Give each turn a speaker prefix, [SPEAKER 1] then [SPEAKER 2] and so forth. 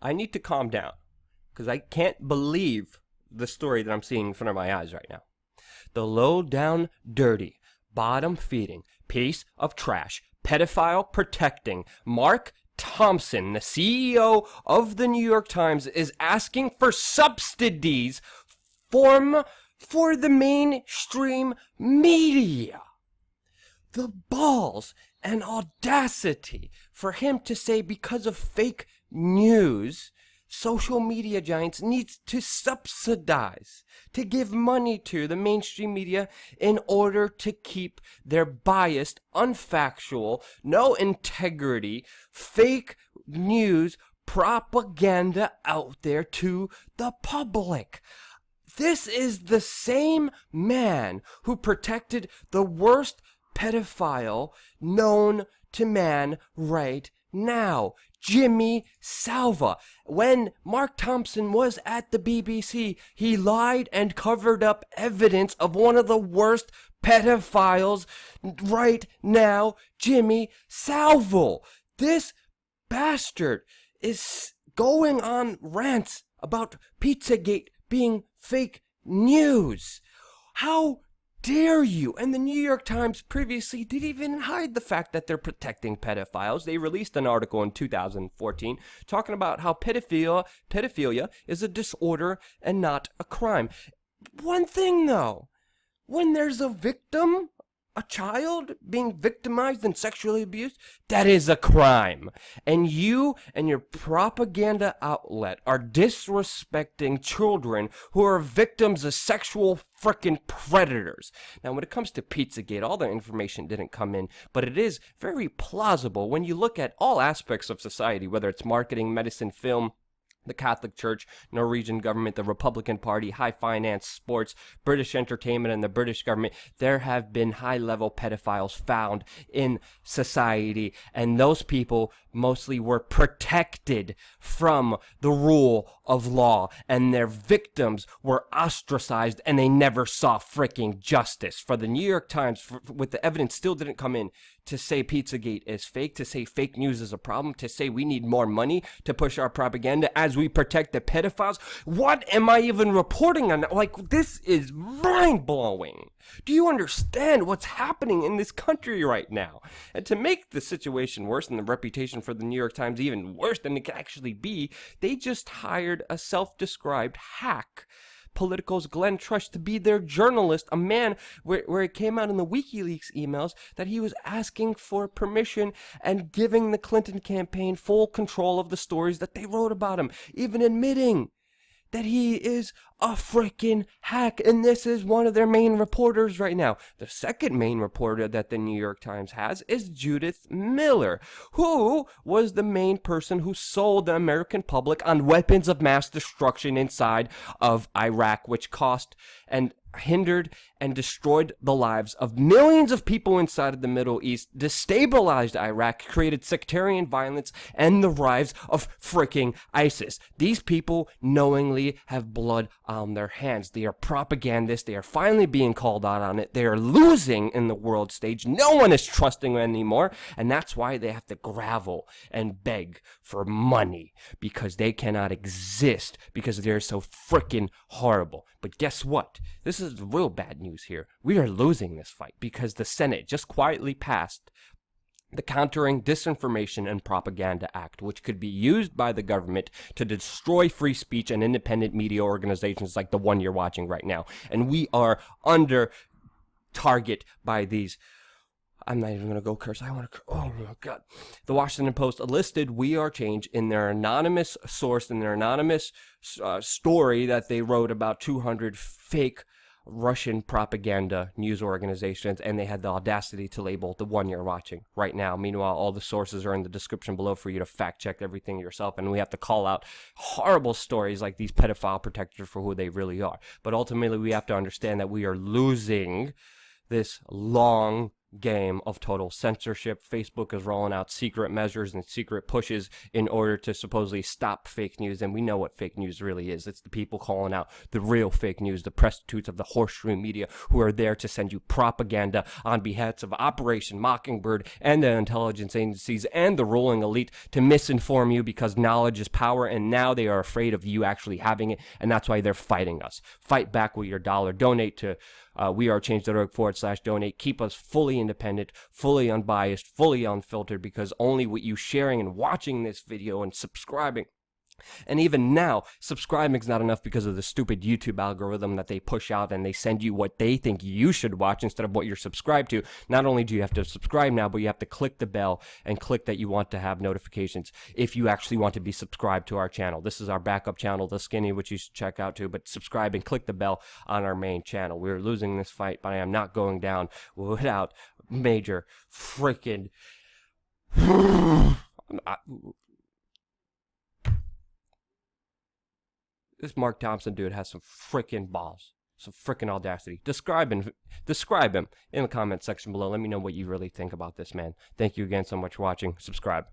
[SPEAKER 1] I need to calm down because I can't believe the story that I'm seeing in front of my eyes right now. The low down, dirty, bottom feeding piece of trash, pedophile protecting Mark Thompson, the CEO of the New York Times, is asking for subsidies for the mainstream media. The balls and audacity for him to say because of fake news, social media giants need to subsidize, to give money to the mainstream media in order to keep their biased, unfactual, no integrity, fake news propaganda out there to the public. This is the same man who protected the worst pedophile known to man right now, Jimmy Salva. When Mark Thompson was at the BBC, he lied and covered up evidence of one of the worst pedophiles right now, Jimmy Salva. This bastard is going on rants about Pizzagate being fake news. How dare you? And the New York Times previously didn't even hide the fact that they're protecting pedophiles. They released an article in 2014 talking about how pedophilia is a disorder and not a crime. One thing though, when there's a victim, a child being victimized and sexually abused, that is a crime. And you and your propaganda outlet are disrespecting children who are victims of sexual frickin' predators. Now, when it comes to Pizzagate, all the information didn't come in, but it is very plausible when you look at all aspects of society, whether it's marketing, medicine, film, the Catholic Church, Norwegian government, the Republican Party, high finance, sports, British entertainment, and the British government. There have been high-level pedophiles found in society, and those people mostly were protected from the rule of law, and their victims were ostracized, and they never saw freaking justice. For the New York Times, with the evidence still didn't come in, to say Pizzagate is fake, to say fake news is a problem, to say we need more money to push our propaganda as we protect the pedophiles. What am I even reporting on? Like, this is mind-blowing. Do you understand what's happening in this country right now? And to make the situation worse and the reputation for the New York Times even worse than it could actually be, they just hired a self-described hack, Politico's Glenn Trush, to be their journalist, a man where it came out in the WikiLeaks emails that he was asking for permission and giving the Clinton campaign full control of the stories that they wrote about him, even admitting that he is a freaking hack, and this is one of their main reporters right now. The second main reporter that the New York Times has is Judith Miller, who was the main person who sold the American public on weapons of mass destruction inside of Iraq, which cost and hindered and destroyed the lives of millions of people inside of the Middle East, destabilized Iraq, created sectarian violence, and the rise of freaking ISIS. These people knowingly have blood on their hands. They are propagandists. They are finally being called out on it. They are losing in the world stage. No one is trusting them anymore, and that's why they have to gravel and beg for money, because they cannot exist, because they're so freaking horrible. But guess what? This is real bad news here. We are losing this fight because the Senate just quietly passed the Countering Disinformation and Propaganda Act, which could be used by the government to destroy free speech and independent media organizations like the one you're watching right now. And we are under target by these. I'm not even going to go curse. I want to. Oh my God. The Washington Post listed WeAreChange in their anonymous source, in their anonymous story that they wrote about 200 fake Russian propaganda news organizations, and they had the audacity to label the one you're watching right now. Meanwhile, all the sources are in the description below for you to fact check everything yourself, and we have to call out horrible stories like these pedophile protectors for who they really are. But ultimately, we have to understand that we are losing this long game of total censorship. Facebook is rolling out secret measures and secret pushes in order to supposedly stop fake news, and we know what fake news really is. It's the people calling out the real fake news, the prostitutes of the horseshoe media who are there to send you propaganda on behalf of Operation Mockingbird and the intelligence agencies and the ruling elite to misinform you, because knowledge is power, and now they are afraid of you actually having it, and that's why they're fighting us. Fight back with your dollar. Donate to WeAreChange.org/donate. Keep us fully independent, fully unbiased, fully unfiltered, because only with you sharing and watching this video and subscribing. And even now, subscribing is not enough because of the stupid YouTube algorithm that they push out, and they send you what they think you should watch instead of what you're subscribed to. Not only do you have to subscribe now, but you have to click the bell and click that you want to have notifications if you actually want to be subscribed to our channel. This is our backup channel, The Skinny, which you should check out too, but subscribe and click the bell on our main channel. We're losing this fight, but I am not going down without major freaking... This Mark Thompson dude has some freaking balls, some freaking audacity. Describe him in the comment section below. Let me know what you really think about this man. Thank you again so much for watching. Subscribe.